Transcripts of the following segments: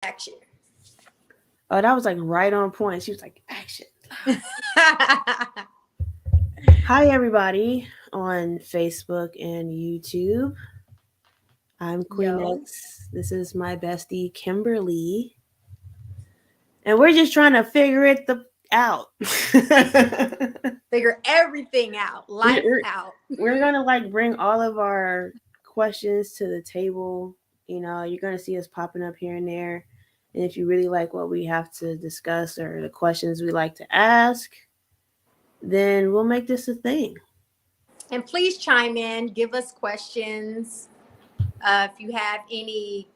Action. Oh, that was like right on point. She was like, action. Hi, everybody on Facebook and YouTube. I'm Queen Yo, X. This is my bestie, Kimberly. And we're just trying to figure it out. figure everything out. we- Life we're, out. we're going to like bring all of our questions to the table. You're going to see us popping up here and there. And if you really like what we have to discuss or the questions we like to ask, then we'll make this a thing. And please chime in, give us questions. If you have any,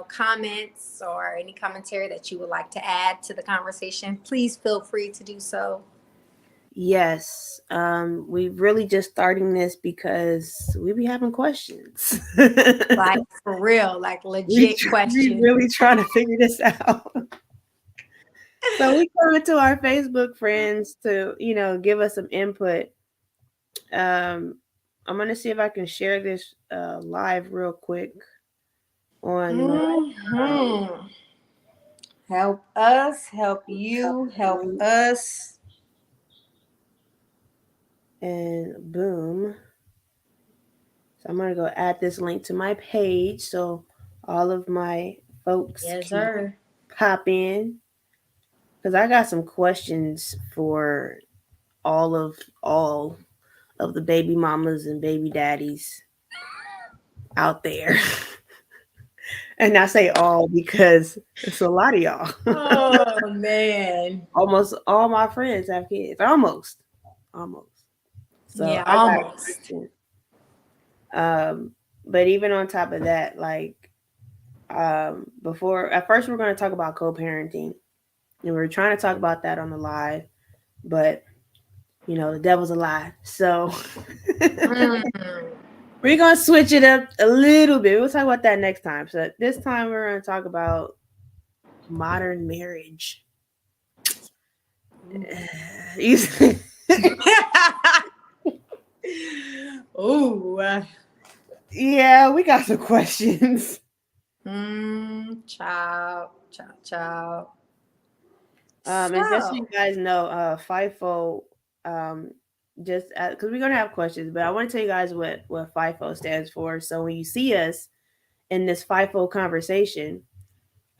comments or any commentary that you would like to add to the conversation, please feel free to do so. Yes, we really just starting this because we be having questions. Like for real, like we legit we question. really trying to figure this out. So we coming to our Facebook friends to give us some input. Um, I'm gonna see if I can share this live real quick on my Hmm. Help us, help you, help link, us. and boom. So I'm gonna go add this link to my page so all of my folks Yes, can sir. pop in because I got some questions for all of all of the baby mamas and baby daddies out there. And I say all because it's a lot of y'all. Oh man. Almost all my friends have kids. Almost. So Yeah, I got a almost. question. Um, but even on top of that, like before at first we're gonna talk about co-parenting. And we were trying to talk about that on the live, but the devil's a lie. So Mm. we're gonna switch it up a little bit. We'll talk about that next time. So this time we're gonna talk about modern marriage. Ooh. Yeah, we got some questions. Ciao, ciao, ciao. And just so you So, guys know, FIFO, um, just because we're gonna have questions, but I want to tell you guys what FIFO stands for. So when you see us in this FIFO conversation,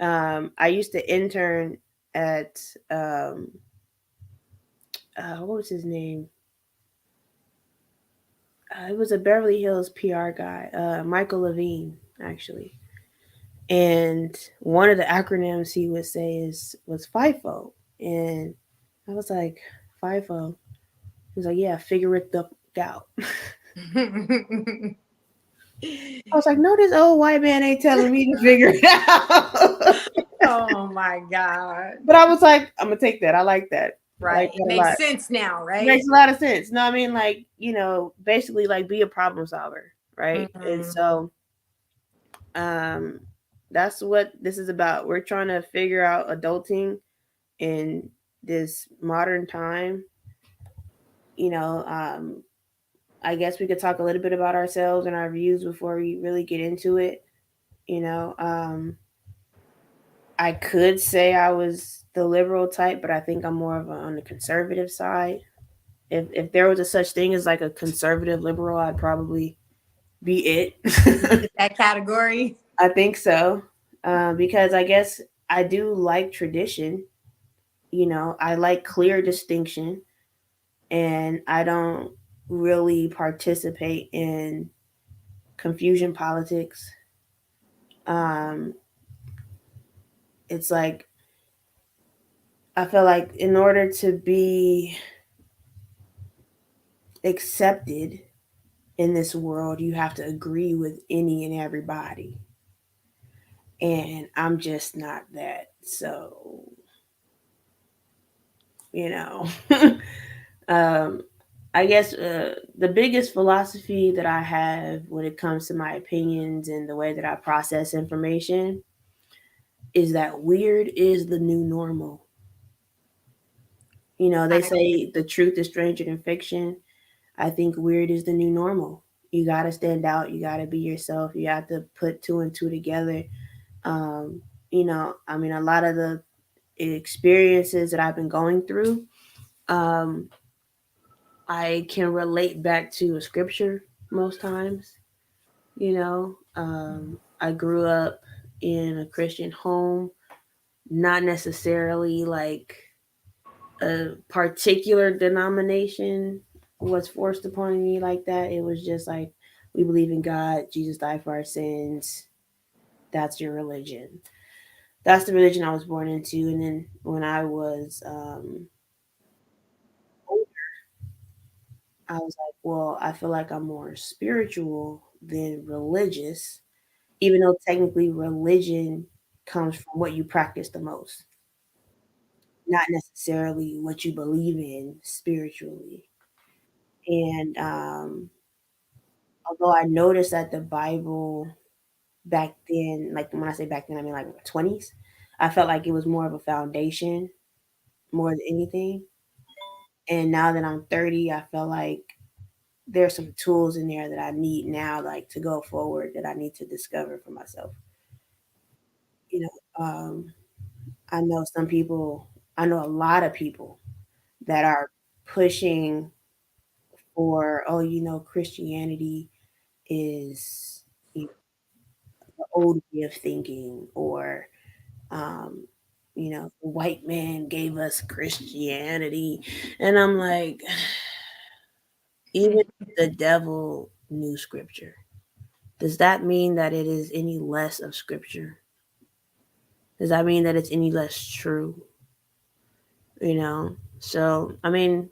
I used to intern at um, what was his name? It was a Beverly Hills PR guy, Michael Levine, actually. And one of the acronyms he would say was FIFO, and I was like, FIFO. He was like, yeah, figure it the out. I was like, no, this old white man ain't telling me to figure it out. oh my God. But I was like, I'm gonna take that. I like that. I like Right. that a Makes lot. sense now, right? Makes a lot of sense. No, I mean, like, basically like be a problem solver, right? And Mhm. so um that's what this is about. We're trying to figure out adulting in this modern time. You know, um I guess we could talk a little bit about ourselves and our views before we really get into it. You know, I could say I was the liberal type, but I think I'm more of on the conservative side. If there was a such thing as like a conservative liberal, I'd probably be You it. fit that category. I think so, because I guess I do like tradition. I like clear distinction, and I don't really participate in confusion politics. Um, it's like I feel like in order to be accepted in this world, you have to agree with any and everybody. And I'm just not that. So, you know, um, I guess the biggest philosophy that I have when it comes to my opinions and the way that I process information is that weird is the new normal. They I say the truth is stranger than fiction. I think weird is the new normal. You got to stand out. You got to be yourself. You have to put two and two together. Um, I mean, a lot of the experiences that I've been going through, um, I can relate back to a scripture most times. I grew up in a Christian home, not necessarily like a particular denomination was forced upon me like that. It was just like, we believe in God, Jesus died for our sins. That's your religion. That's the religion I was born into. And then when I was older, I was like, well, I feel like I'm more spiritual than religious, even though technically religion comes from what you practice the most, not necessarily what you believe in spiritually. And although I noticed that the Bible back then, like when I say back then, I mean like 20s, I felt like it was more of a foundation more than anything. And now that I'm 30, I feel like there's some tools in there that I need now, like to go forward, that I need to discover for myself. You know, I know some people, I know a lot of people that are pushing for, oh, Christianity is, you know, the old way of thinking, or um, the white man gave us Christianity. And I'm like, even if the devil knew scripture, does that mean that it is any less of scripture? Does that mean that it's any less true? So I mean,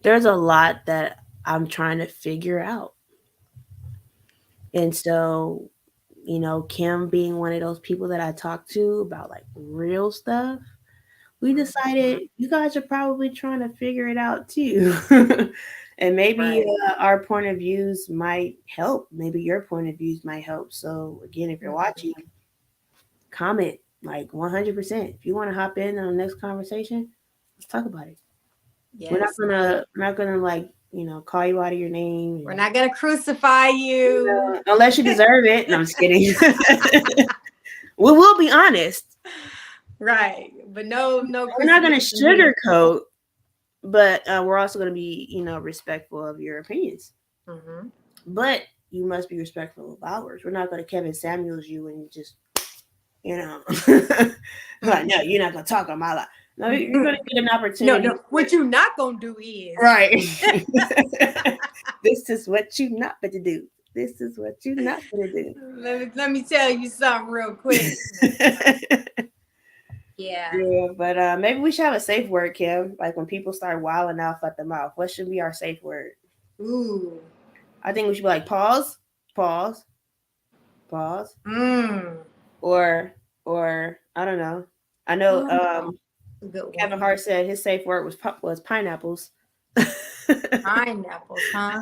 there's a lot that I'm trying to figure out. And so, Kim being one of those people that I talk to about like real stuff, we decided you guys are probably trying to figure it out too. And maybe Right. our point of views might help. Maybe your point of views might help. So, again, if you're watching, comment like 100%. If you want to hop in on the next conversation, let's talk about it. Yes. We're not gonna like, call you out of your name. We're not gonna crucify you. Unless you deserve it. No, I'm just kidding. We will be honest. Right. But no We're not gonna crucifixion here. sugarcoat, but we're also gonna be, respectful of your opinions. Mm-hmm. But you must be respectful of ours. We're not gonna Kevin Samuels you and just, like, no, you're not gonna talk on my life. No, you're gonna get an opportunity. No. What you're not gonna do is Right. This is what you not gonna do. This is what you not gonna do. let me tell you something real quick. Yeah. Yeah, but maybe we should have a safe word, Kim. Like when people start wilding off at the mouth, what should be our safe word? Ooh. I think we should be like pause, pause, pause, Mm. or I don't know. I know Good one. Kevin Hart said his safe word was pineapples. Pineapples, huh?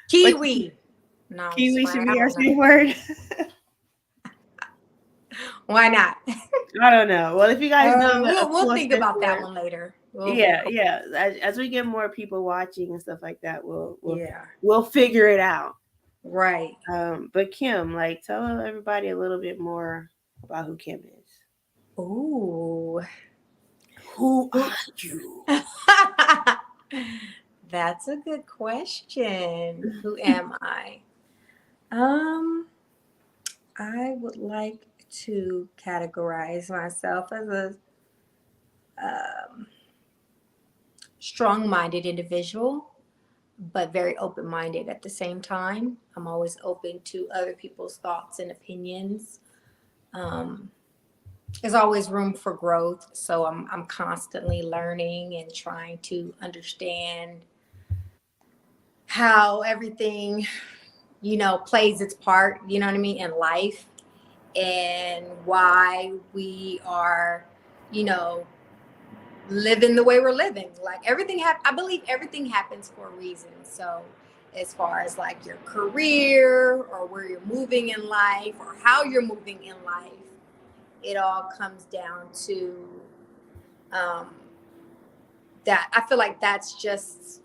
Kiwi. No, Kiwi should be our safe word. Why not? I don't know. Well, if you guys know, We'll think about that one later. Yeah. As we get more people watching and stuff like that, Yeah. we'll figure it out. Right. But Kim, like, tell everybody a little bit more about who Kim is. Ooh. Who are you? That's a good question. Who am I? I would like to categorize myself as a strong-minded individual, but very open-minded at the same time. I'm always open to other people's thoughts and opinions. There's always room for growth, so I'm constantly learning and trying to understand how everything plays its part, you know what I mean, in life, and why we are, living the way we're living. Like I believe everything happens for a reason. So as far as like your career or where you're moving in life or how you're moving in life, it all comes down to um, that. I feel like that's just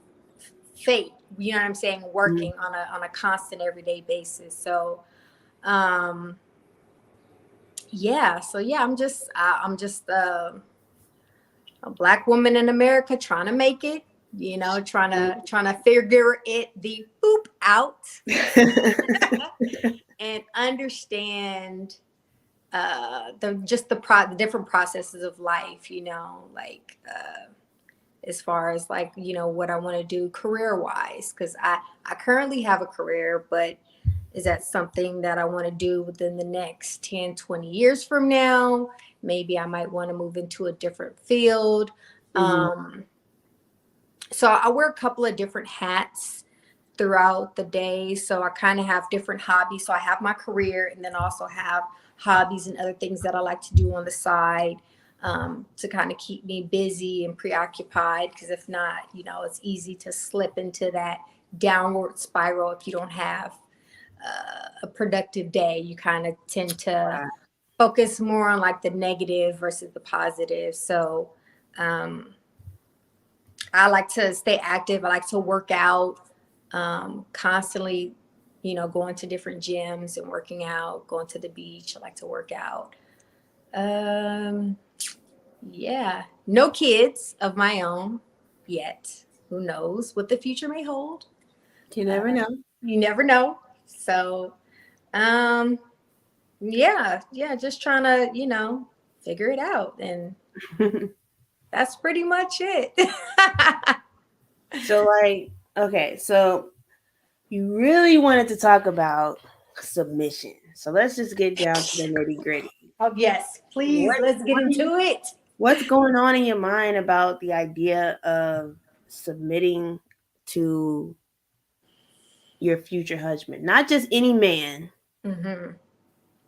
fate. You know what I'm saying? Working on a constant everyday basis. So yeah, so yeah, I'm just a Black woman in America trying to make it, trying to figure it the boop out and understand the different processes of life, like as far as like, what I want to do career wise, because I currently have a career, but is that something that I want to do within the next 10, 20 years from now? Maybe I might want to move into a different field. Mhm. So I wear a couple of different hats throughout the day. So I kind of have different hobbies. So I have my career and then also have hobbies and other things that I like to do on the side, to kind of keep me busy and preoccupied. Because if not, it's easy to slip into that downward spiral if you don't have a productive day. You kind of tend to Right. focus more on like the negative versus the positive. So um, I like to stay active. I like to work out, constantly, going to different gyms and working out, going to the beach. I like to work out. Um, yeah, no kids of my own yet. Who knows what the future may hold? You never know. You never know. So, um, yeah, just trying to, figure it out. And that's pretty much it. So, like, okay, so you really wanted to talk about submission. So let's just get down to the nitty gritty. Oh, yes, please, What, let's get into it. what's going on in your mind about the idea of submitting to your future husband? Not just any man, Hmm.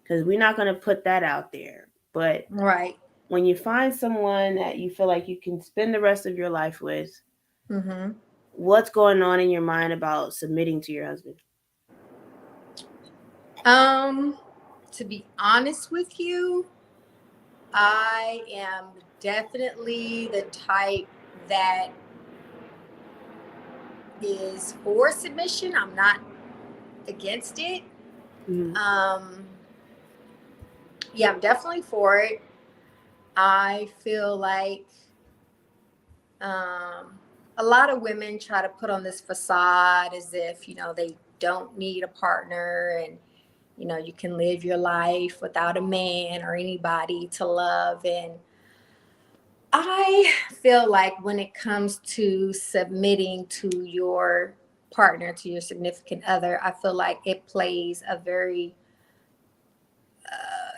because we're not going to put that out there. But Right. when you find someone that you feel like you can spend the rest of your life with, Hmm. what's going on in your mind about submitting to your husband? To be honest with you, I am definitely the type that is for submission. I'm not against it. Mm-hmm. Um, yeah, I'm definitely for it. I feel like um, a lot of women try to put on this facade as if, they don't need a partner, and, you can live your life without a man or anybody to love. And I feel like when it comes to submitting to your partner, to your significant other, I feel like it plays a very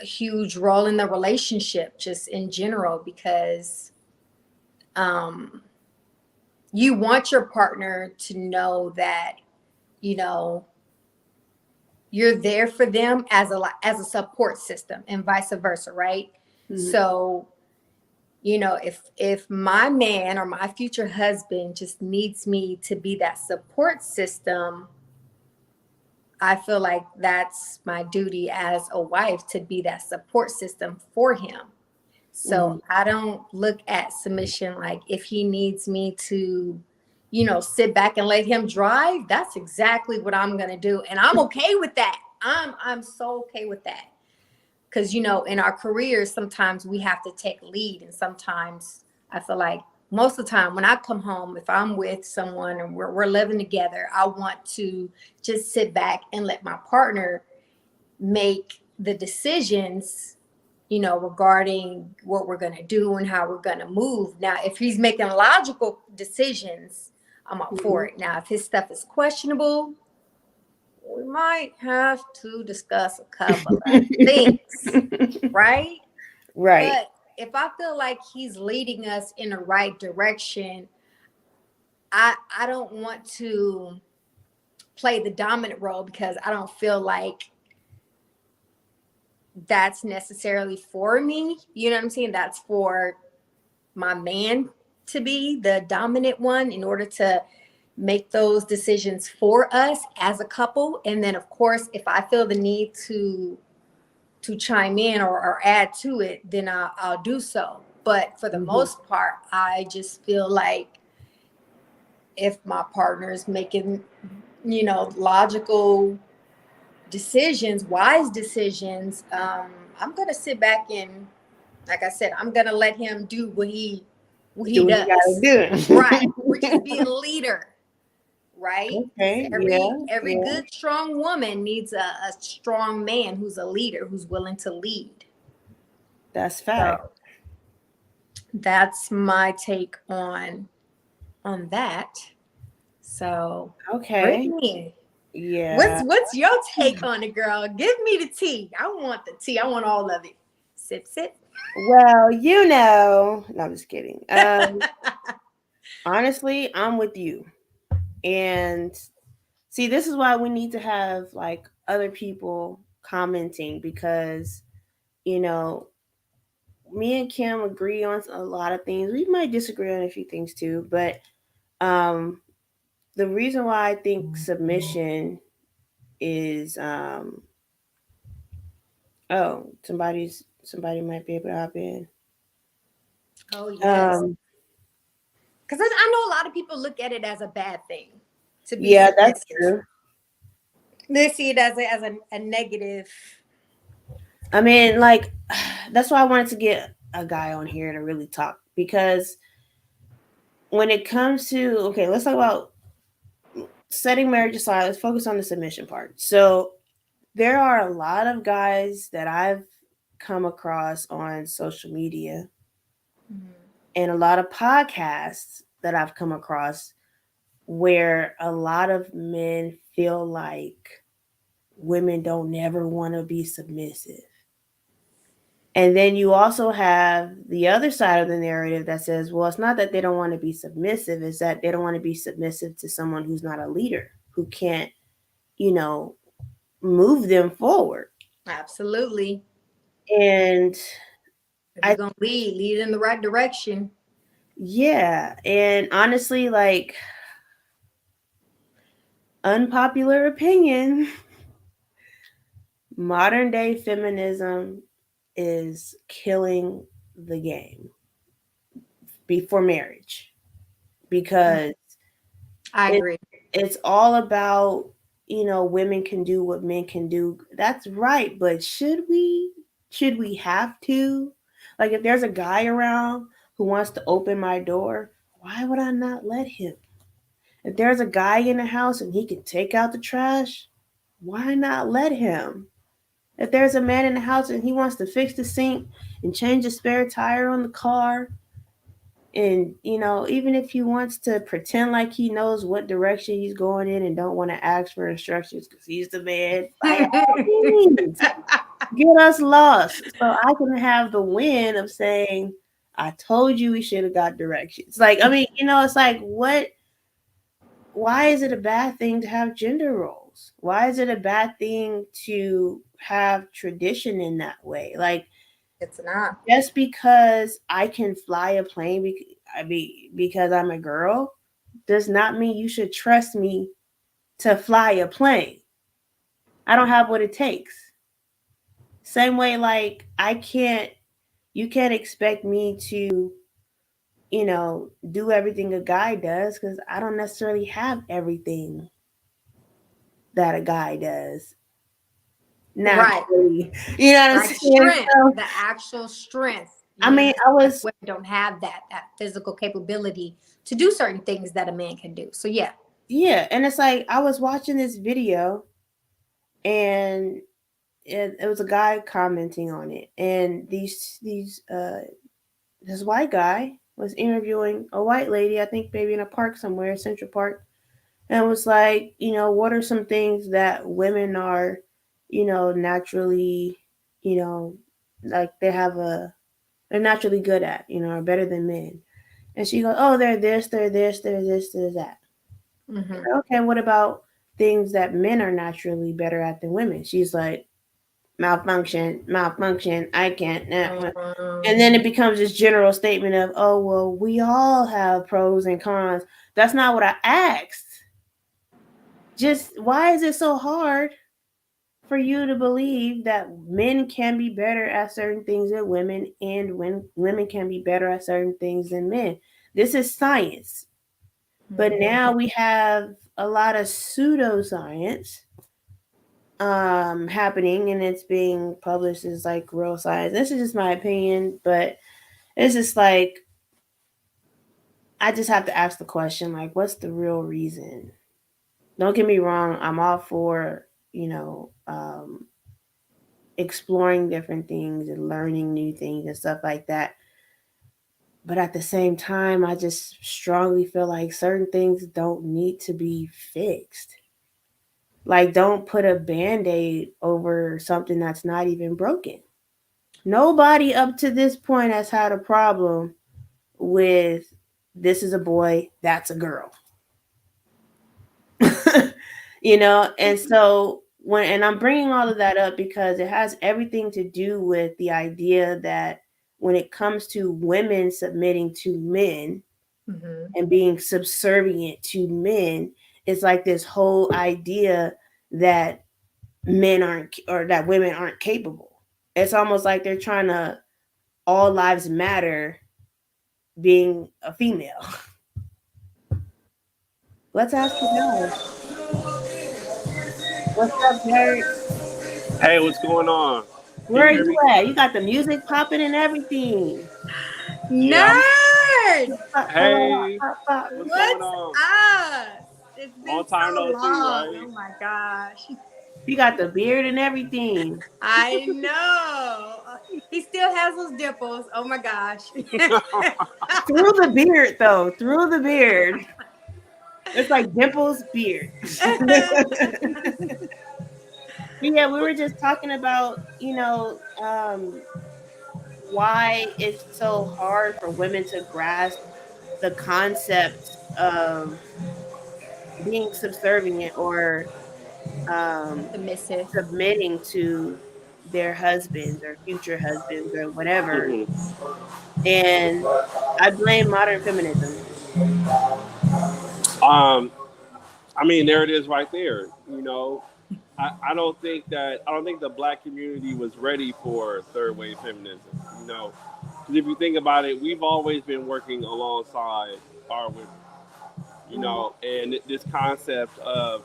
huge role in the relationship, just in general, because um, you want your partner to know that, you know, you're there for them as a support system, and vice versa, right? Mm-hmm. So, if my man or my future husband just needs me to be that support system, I feel like that's my duty as a wife, to be that support system for him. Mm-hmm. So I don't look at submission like, if he needs me to, sit back and let him drive, that's exactly what I'm gonna do. And I'm okay with that. I'm so okay with that. Because, in our careers, sometimes we have to take lead. And sometimes I feel like most of the time when I come home, if I'm with someone and we're living together, I want to just sit back and let my partner make the decisions, regarding what we're going to do and how we're going to move. Now, if he's making logical decisions, I'm up for it. Now, if his stuff is questionable, we might have to discuss a couple of things, right? Right. But if I feel like he's leading us in the right direction, I don't want to play the dominant role, because I don't feel like that's necessarily for me. You know what I'm saying? That's for my man to be the dominant one in order to make those decisions for us as a couple. And then of course, if I feel the need to chime in or add to it, then I'll do so. But for the Mm-hmm. most part, I just feel like if my partner is making, logical decisions, wise decisions, I'm gonna sit back and, like I said, I'm gonna let him do what he Do what you does. gotta do. Right, which is be a leader. Right? Okay. Every Yeah. good, strong woman needs a strong man who's a leader, who's willing to lead. That's fact. So that's my take on that. So Okay. Brittany, Yeah. what's your take on it, girl? Give me the tea. I want the tea. I want all of it. Sip, sip. Well, no, I'm just kidding. Honestly, I'm with you. And see, this is why we need to have like other people commenting because, you know, me and Kim agree on a lot of things. We might disagree on a few things too, but um the reason why I think submission is oh, somebody might be able to hop in. Oh yes, Um because I know a lot of people look at it as a bad thing to be yeah, that's submissive. true. They see it as a negative. I mean, like that's why I wanted to get a guy on here to really talk because when it comes to okay, let's talk about setting marriage aside. Let's focus on the submission part. So there are a lot of guys that I've come across on social media and a lot of podcasts that I've come across where a lot of men feel like women don't never want to be submissive. And then you also have the other side of the narrative that says, well, it's not that they don't want to be submissive, it's that they don't want to be submissive to someone who's not a leader, who can't, you know, move them forward. Absolutely. And If you're I, gonna lead in the right direction. yeah. And honestly, like, unpopular opinion, modern day feminism is killing the game before marriage because I agree. it's all about, you know, women can do what men can do. That's right, but should we have to? Like if there's a guy around who wants to open my door, why would I not let him? If there's a guy in the house and he can take out the trash, why not let him? If there's a man in the house and he wants to fix the sink and change the spare tire on the car, and you know, even if he wants to pretend like he knows what direction he's going in and don't want to ask for instructions because he's the man, by all means, get us lost so I can have the win of saying, I told you we should have got directions. Like, I mean, you know, it's like, what? Why is it a bad thing to have gender roles? Why is it a bad thing to have tradition in that way? Like, It's not. just because I can fly a plane because I'm a girl does not mean you should trust me to fly a plane. I don't have what it takes. Same way, like you can't expect me to, you know, do everything a guy does because I don't necessarily have everything that a guy does Right. naturally. You know what I'm Like saying? strength, So, the actual strength. I You mean, know, I like was women don't have that physical capability to do certain things that a man can do. So yeah. yeah, and it's like I was watching this video and it was a guy commenting on it, and this white guy was interviewing a white lady, I think maybe in a park somewhere, Central Park, and was like, you know, what are some things that women are, you know, naturally, you know, like they're naturally good at, you know, are better than men. And she goes, oh, they're this, they're this, they're this, they're that. Mm-hmm. Okay, what about things that men are naturally better at than women? She's like, malfunction, I can't. And then it becomes this general statement of, oh, well, we all have pros and cons. That's not what I asked. Just why is it so hard for you to believe that men can be better at certain things than women and when women can be better at certain things than men? This is science. But now we have a lot of pseudoscience happening and it's being published as like real science. This is just my opinion, but it's just like I just have to ask the question, like, what's the real reason? Don't get me wrong, I'm all for, exploring different things and learning new things and stuff like that. But at the same time, I just strongly feel like certain things don't need to be fixed. Like, don't put a band aid over something that's not even broken. Nobody up to this point has had a problem with this is a boy, that's a girl. And so and I'm bringing all of that up because it has everything to do with the idea that when it comes to women submitting to men and being subservient to men, it's like this whole idea that men aren't or that women aren't capable. It's almost like they're trying to all lives matter being a female. Let's ask the guys. What's up, Derek? Hey, what's going on? Where are you at? You got the music popping and everything. Nerd! Hey, What's going on? up? It's been Long time so no see, long. right? Oh my gosh. You got the beard and everything. I know. He still has those dimples. Oh my gosh. Through the beard, though. Through the beard. It's like Dimple's beard. Yeah, we were just talking about, why it's so hard for women to grasp the concept of being subservient or submitting to their husbands or future husbands or whatever. And I blame modern feminism. I mean, there it is right there. I don't think the black community was ready for third wave feminism. Because if you think about it, we've always been working alongside our women. And this concept of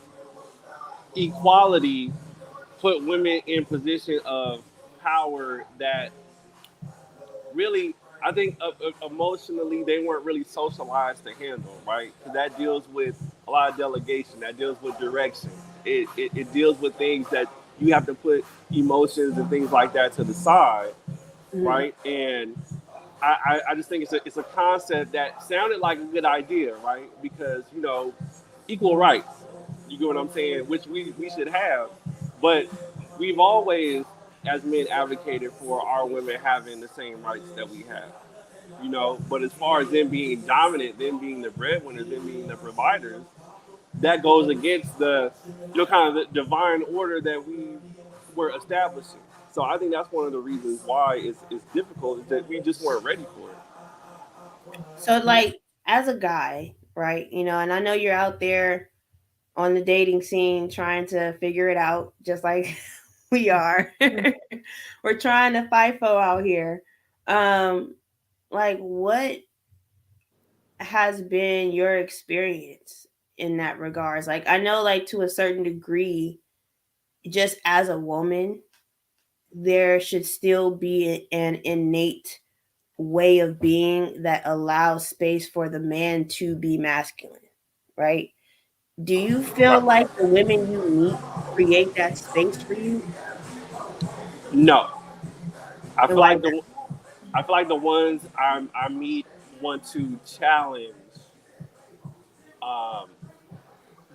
equality put women in position of power that really, I think emotionally they weren't really socialized to handle, right? Because that deals with a lot of delegation, that deals with direction. It deals with things that you have to put emotions and things like that to the side, right? And I just think it's a concept that sounded like a good idea, right? Because equal rights, you get what I'm saying, which we should have, but we've always as men advocated for our women having the same rights that we have. But as far as them being dominant, them being the breadwinners, them being the providers, that goes against the kind of the divine order that we were establishing. So I think that's one of the reasons why it's difficult, is that we just weren't ready for it. So like as a guy, right, and I know you're out there on the dating scene trying to figure it out just like we are. We're trying to FIFO out here. Like what has been your experience in that regards? Like I know like to a certain degree, just as a woman, there should still be an innate way of being that allows space for the man to be masculine, right? Do you feel like the women you meet create that space for you? No. I feel like the ones I meet want to challenge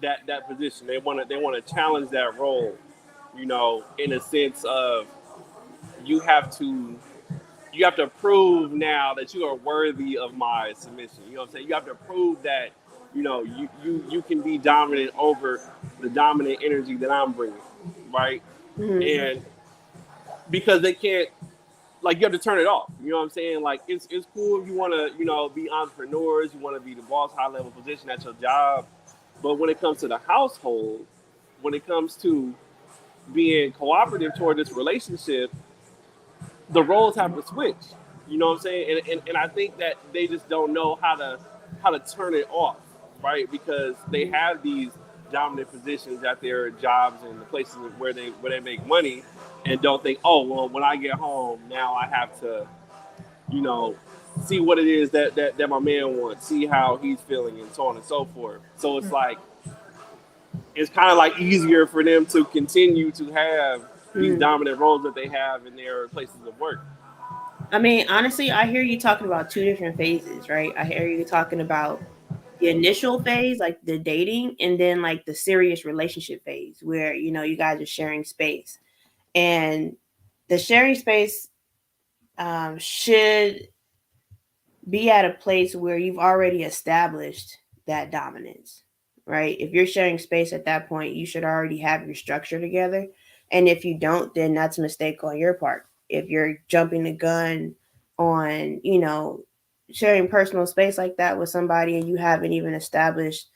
that position. They want to challenge that role, in a sense of you have to prove now that you are worthy of my submission. You know what I'm saying? You have to prove that you can be dominant over the dominant energy that I'm bringing, right? And because they can't, like, you have to turn it off. You know what I'm saying? Like, it's cool if you want to, be entrepreneurs, you want to be the boss, high level position at your job. But when it comes to the household, when it comes to being cooperative toward this relationship, the roles have to switch. You know what I'm saying? And I think that they just don't know how to turn it off, right? Because they have these dominant positions at their jobs and the places where they make money, and don't think, oh well, when I get home now I have to, you know, see what it is that my man wants, see how he's feeling, and so on and so forth. So it's like it's kind of like easier for them to continue to have these dominant roles that they have in their places of work. I mean, honestly, I hear you talking about two different phases, right? I hear you talking about the initial phase, like the dating, and then like the serious relationship phase where, you know, you guys are sharing space. And the sharing space should be at a place where you've already established that dominance, right? If you're sharing space at that point, you should already have your structure together. And if you don't, then that's a mistake on your part. If you're jumping the gun on, you know, sharing personal space like that with somebody and you haven't even established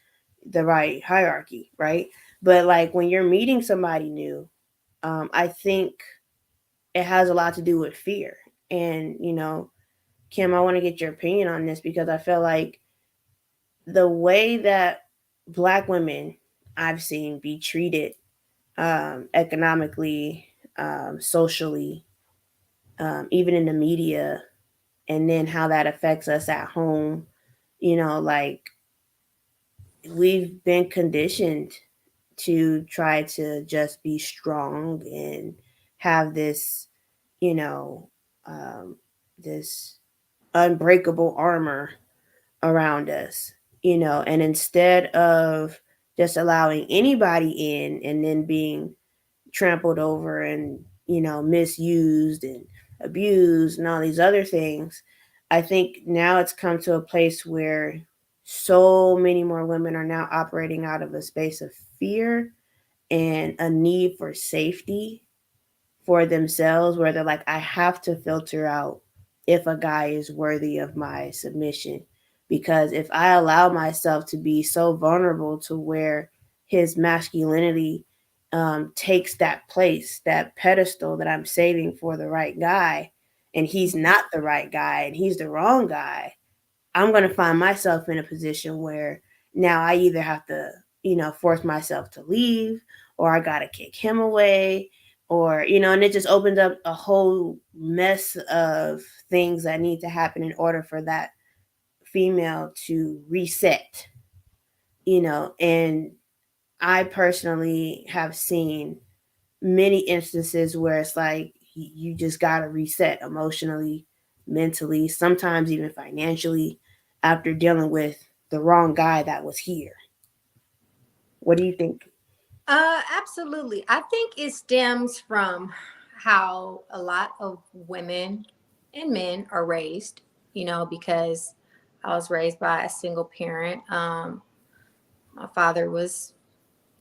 the right hierarchy, right? But like when you're meeting somebody new, I think it has a lot to do with fear. And, you know, Kim, I want to get your opinion on this because I feel like the way that Black women I've seen be treated economically, socially, even in the media, and then how that affects us at home, you know, like we've been conditioned to try to just be strong and have this, you know, this unbreakable armor around us, you know, and instead of just allowing anybody in and then being trampled over and, you know, misused and abused and all these other things, I think now it's come to a place where so many more women are now operating out of a space of fear and a need for safety for themselves, where they're like, I have to filter out if a guy is worthy of my submission. Because if I allow myself to be so vulnerable to where his masculinity takes that place, that pedestal that I'm saving for the right guy, and he's not the right guy and he's the wrong guy, I'm going to find myself in a position where now I either have to, you know, force myself to leave, or I got to kick him away, or, you know, and it just opens up a whole mess of things that need to happen in order for that female to reset, you know. And I personally have seen many instances where it's like you just got to reset emotionally, mentally, sometimes even financially after dealing with the wrong guy that was here. What do you think? Absolutely. I think it stems from how a lot of women and men are raised, you know, because I was raised by a single parent. My father was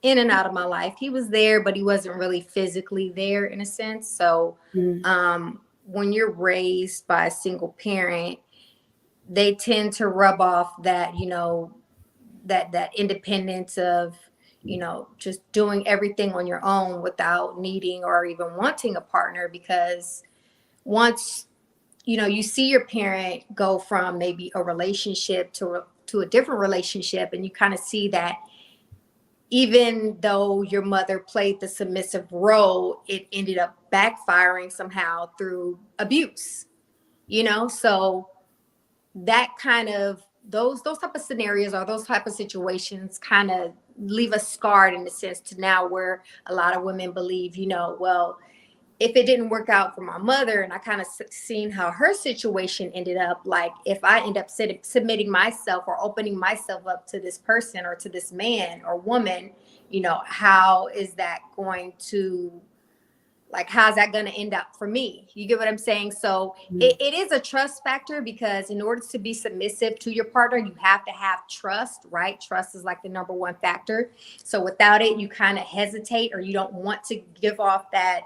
in and out of my life. He was there, but he wasn't really physically there in a sense. So when you're raised by a single parent, they tend to rub off that, you know, that independence of, you know, just doing everything on your own without needing or even wanting a partner. Because once, you know, you see your parent go from maybe a relationship to a different relationship, and you kind of see that even though your mother played the submissive role, it ended up backfiring somehow through abuse, you know. So that kind of those type of scenarios or those type of situations kind of leave us scarred in the sense to now where a lot of women believe, you know, well, if it didn't work out for my mother, and I kind of seen how her situation ended up, like if I end up submitting myself or opening myself up to this person or to this man or woman, you know, how is that going to, like, how's that going to end up for me? You get what I'm saying? So it is a trust factor, because in order to be submissive to your partner, you have to have trust, right? Trust is like the number one factor. So without it, you kind of hesitate, or you don't want to give off that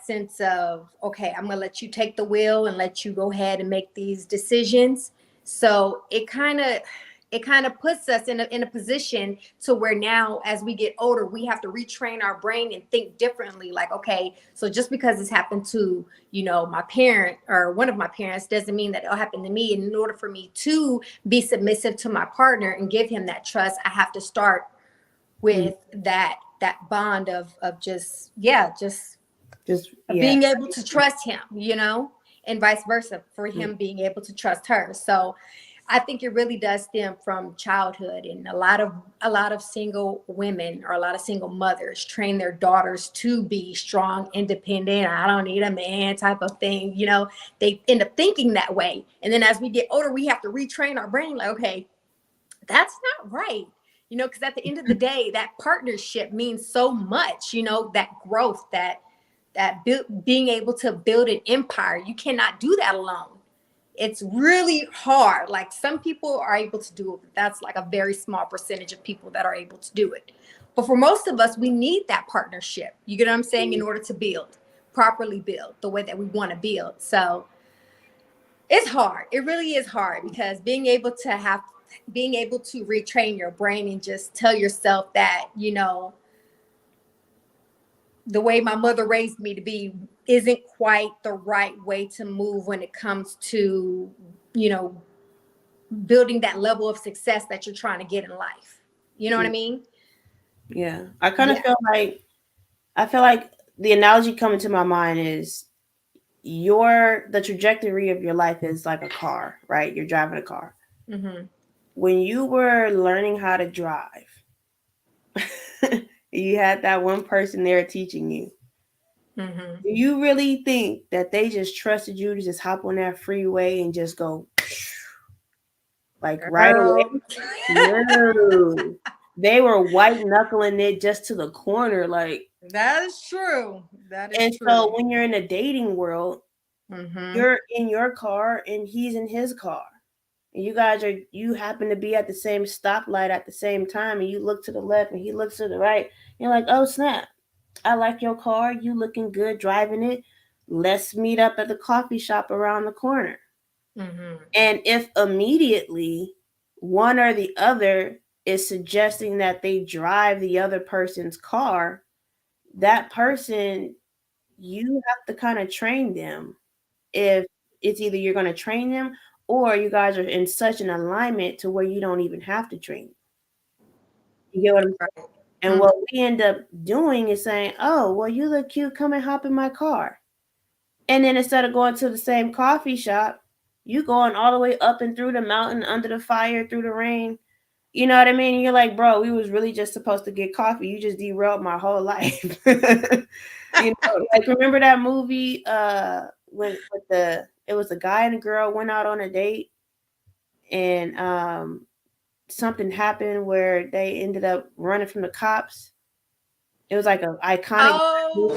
sense of, okay, I'm going to let you take the wheel and let you go ahead and make these decisions. So it kind of puts us in a position to where now, as we get older, we have to retrain our brain and think differently. Like, okay, so just because this happened to, you know, my parent or one of my parents doesn't mean that it'll happen to me. And in order for me to be submissive to my partner and give him that trust, I have to start with that bond of just yeah. being able to trust him, and vice versa for him being able to trust her. So I think it really does stem from childhood, and a lot of single women or a lot of single mothers train their daughters to be strong, independent. I don't need a man type of thing. They end up thinking that way. And then as we get older, we have to retrain our brain like, okay, that's not right. Because at the end of the day, that partnership means so much, that growth, that being able to build an empire. You cannot do that alone. It's really hard. Like some people are able to do it. That's like a very small percentage of people that are able to do it. But for most of us, we need that partnership. You get what I'm saying? In order to properly build the way that we want to build. So it's hard. It really is hard, because being able to retrain your brain and just tell yourself that, the way my mother raised me to be isn't quite the right way to move when it comes to, building that level of success that you're trying to get in life. You know what I mean? Yeah. I kind of feel like the analogy coming to my mind is the trajectory of your life is like a car, right? You're driving a car. Mm-hmm. When you were learning how to drive, you had that one person there teaching you. Mm-hmm. Do you really think that they just trusted you to just hop on that freeway and just go like right away? No. They were white knuckling it just to the corner. Like, that is true. That is and true. so when you're in a dating world, mm-hmm. you're in your car and he's in his car. And you happen to be at the same stoplight at the same time, and you look to the left and he looks to the right. You're like, oh snap, I like your car. You looking good driving it. Let's meet up at the coffee shop around the corner. Mm-hmm. And if immediately one or the other is suggesting that they drive the other person's car, that person, you have to kind of train them. If it's either you're going to train them or you guys are in such an alignment to where you don't even have to train. You get what I'm saying? And what we end up doing is saying, oh, well, you look cute. Come and hop in my car. And then instead of going to the same coffee shop, you going all the way up and through the mountain, under the fire, through the rain. You know what I mean? And you're like, bro, we was really just supposed to get coffee. You just derailed my whole life. Like remember that movie it was a guy and a girl went out on a date, and something happened where they ended up running from the cops. It was like an iconic.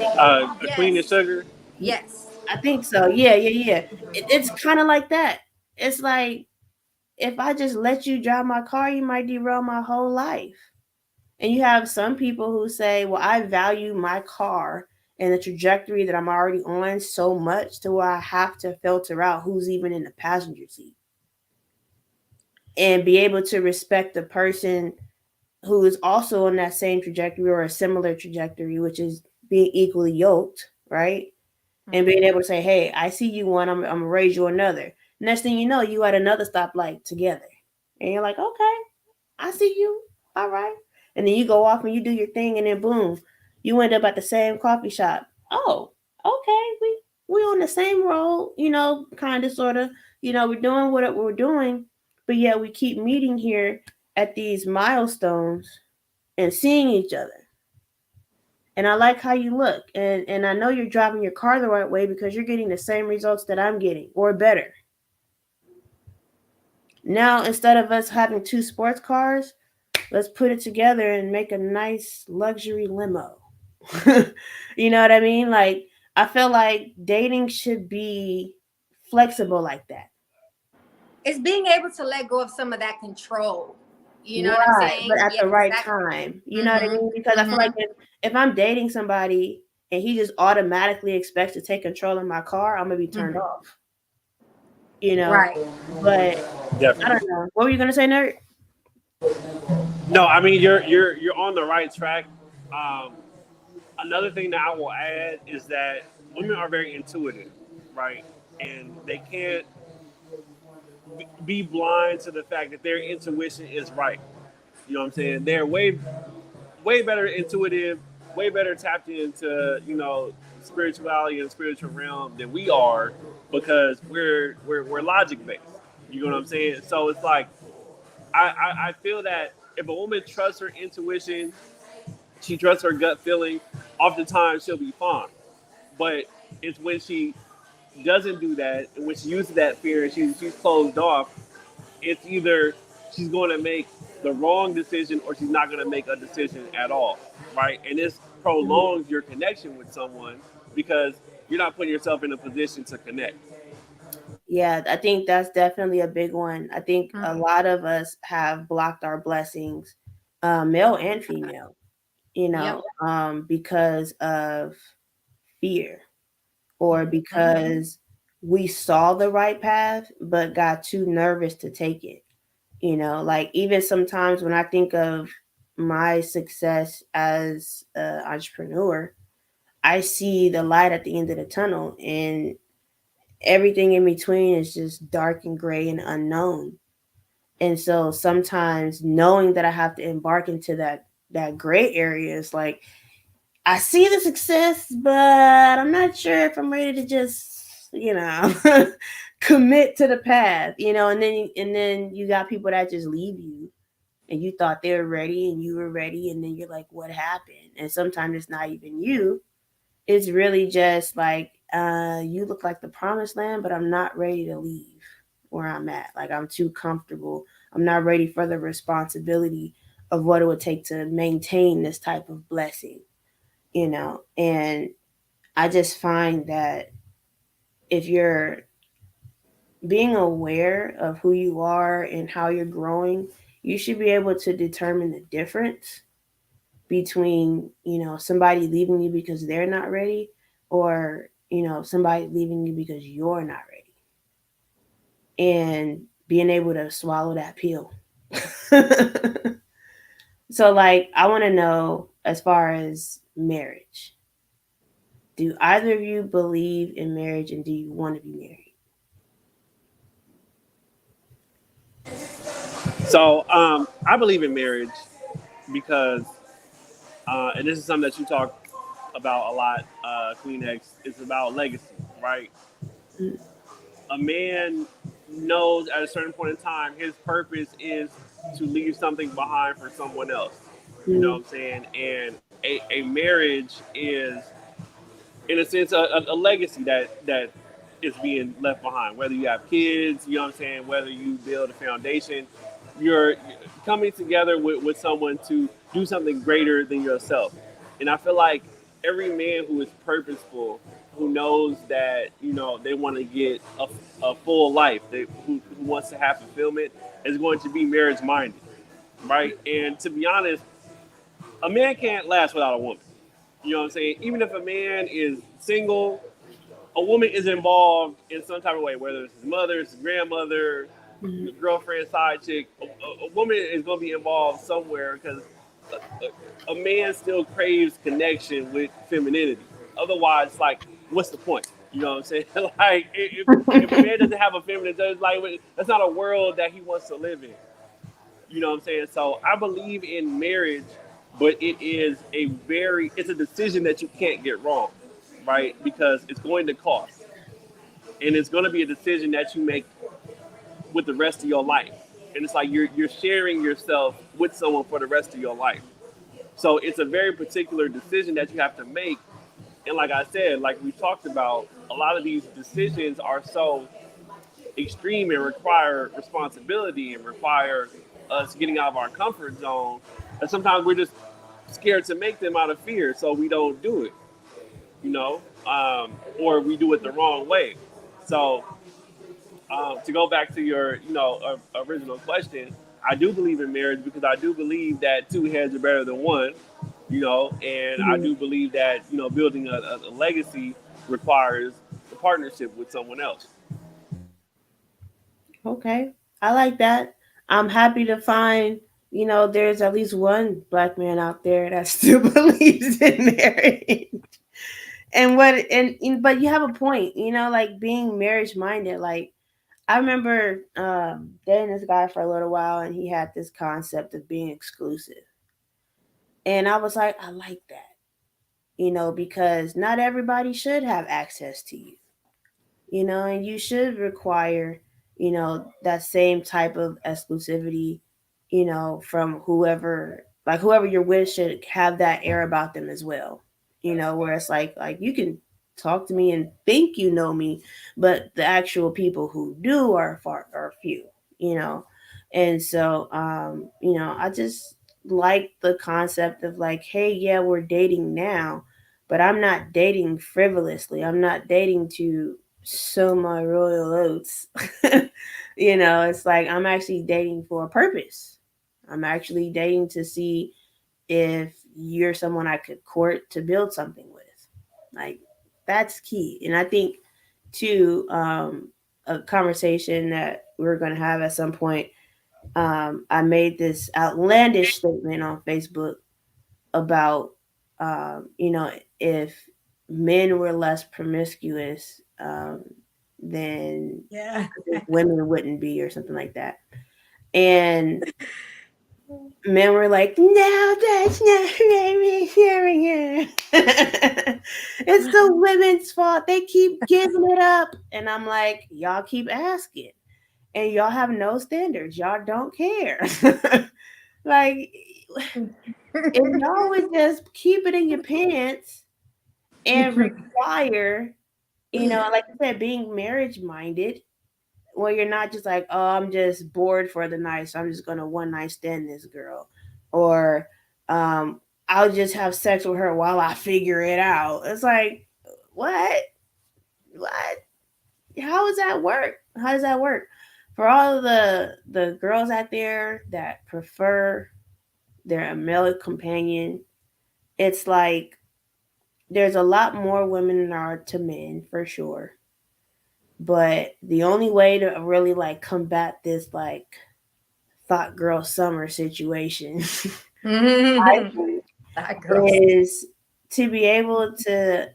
Yes. Queen and Sugar. Yes, I think so. Yeah. It's kind of like that. It's like, if I just let you drive my car, you might derail my whole life. And you have some people who say, well, I value my car and the trajectory that I'm already on so much to where I have to filter out who's even in the passenger seat and be able to respect the person who is also on that same trajectory or a similar trajectory, which is being equally yoked, right? And being able to say, hey, I see you one, I'm going to raise you another. Next thing you know, you at another stoplight together. And you're like, okay, I see you. All right. And then you go off and you do your thing, and then boom, you end up at the same coffee shop. Oh, okay. We on the same road, kind of, sort of, we're doing what we're doing, but yet we keep meeting here at these milestones and seeing each other. And I like how you look, and I know you're driving your car the right way because you're getting the same results that I'm getting or better. Now, instead of us having 2 sports cars, let's put it together and make a nice luxury limo. You know what I mean? Like, I feel like dating should be flexible like that. It's being able to let go of some of that control. You know what I'm saying? But at the right time. You know what I mean? Because I feel like if I'm dating somebody and he just automatically expects to take control of my car, I'm going to be turned off. Right. But Definitely. I don't know. What were you going to say, Nerd? No, I mean you're on the right track. Another thing that I will add is that women are very intuitive, right? And they can't be blind to the fact that their intuition is right. You know what I'm saying? They're way way better intuitive, way better tapped into, spirituality and spiritual realm than we are, because we're logic based. You know what I'm saying? So it's like I feel that if a woman trusts her intuition, she trusts her gut feeling, oftentimes she'll be fine. But it's when she doesn't do that, and when she uses that fear and she's closed off, it's either she's going to make the wrong decision or she's not going to make a decision at all, right? And this prolongs your connection with someone because you're not putting yourself in a position to connect. Yeah, I think that's definitely a big one. I think a Mhm. lot of us have blocked our blessings, male and female, Yep. because of fear, or Mhm. because we saw the right path but got too nervous to take it. Like even sometimes when I think of my success as an entrepreneur, I see the light at the end of the tunnel, and everything in between is just dark and gray and unknown. And so sometimes knowing that I have to embark into that gray area is like, I see the success, but I'm not sure if I'm ready to just, commit to the path, and then you got people that just leave you, and you thought they were ready and you were ready, and then you're like, what happened? And sometimes it's not even you. It's really just like, you look like the promised land, but I'm not ready to leave where I'm at. Like, I'm too comfortable. I'm not ready for the responsibility of what it would take to maintain this type of blessing. And I just find that if you're being aware of who you are and how you're growing, you should be able to determine the difference between, somebody leaving you because they're not ready, or, somebody leaving you because you're not ready, and being able to swallow that pill. So, like, I want to know, as far as marriage, do either of you believe in marriage, and do you want to be married? So I believe in marriage because, and this is something that you talk about a lot, Queen X. It's about legacy, right? A man knows at a certain point in time his purpose is to leave something behind for someone else. You know Mm-hmm. what I'm saying? And a marriage is, in a sense, a legacy that is being left behind. Whether you have kids, you know what I'm saying, whether you build a foundation, you're coming together with someone to do something greater than yourself. And I feel like every man who is purposeful, who knows that, they want to get a full life, who wants to have fulfillment, is going to be marriage minded, right? And to be honest, a man can't last without a woman. You know what I'm saying? Even if a man is single, a woman is involved in some type of way, whether it's his mother, his grandmother, Mm-hmm. girlfriend, side chick. A woman is going to be involved somewhere because a man still craves connection with femininity. Otherwise, like, what's the point? You know what I'm saying? Like, if a man doesn't have a feminine touch, like, that's not a world that he wants to live in. You know what I'm saying? So I believe in marriage, but it's a decision that you can't get wrong, right? Because it's going to cost, and it's going to be a decision that you make with the rest of your life. And it's like you're sharing yourself with someone for the rest of your life. So it's a very particular decision that you have to make. And like I said, like we talked about, a lot of these decisions are so extreme and require responsibility and require us getting out of our comfort zone. And sometimes we're just scared to make them out of fear, so we don't do it, or we do it the wrong way. So to go back to your, original question, I do believe in marriage because I do believe that two heads are better than one, and I Mm-hmm. do believe that, building a legacy requires a partnership with someone else. Okay, I like that. I'm happy to find, there's at least one black man out there that still believes in marriage. But you have a point, like being marriage minded. Like, I remember dating this guy for a little while, and he had this concept of being exclusive. And I was like, I like that, because not everybody should have access to you, and you should require, that same type of exclusivity, from whoever you're with should have that air about them as well, where it's like you can talk to me and think you know me, but the actual people who do are few, you know. And so, I just like the concept of like, hey, yeah, we're dating now, but I'm not dating frivolously. I'm not dating to sow my royal oats. It's like I'm actually dating for a purpose. I'm actually dating to see if you're someone I could court to build something with. Like, that's key. And I think too, a conversation that we're going to have at some point, I made this outlandish statement on Facebook about, if men were less promiscuous, then Yeah. women wouldn't be, or something like that. And men were like, no, that's not right. It's the women's fault. They keep giving it up. And I'm like, y'all keep asking. And y'all have no standards. Y'all don't care. Like, if y'all would just keep it in your pants and require, like I said, being marriage minded, well, you're not just like, oh, I'm just bored for the night, so I'm just gonna one night stand this girl, or I'll just have sex with her while I figure it out. It's like, what? How does that work? How does that work? For all of the girls out there that prefer their male companion, it's like there's a lot more women than there are to men, for sure. But the only way to really like combat this like thought girl summer situation I think, That girl. is to be able to,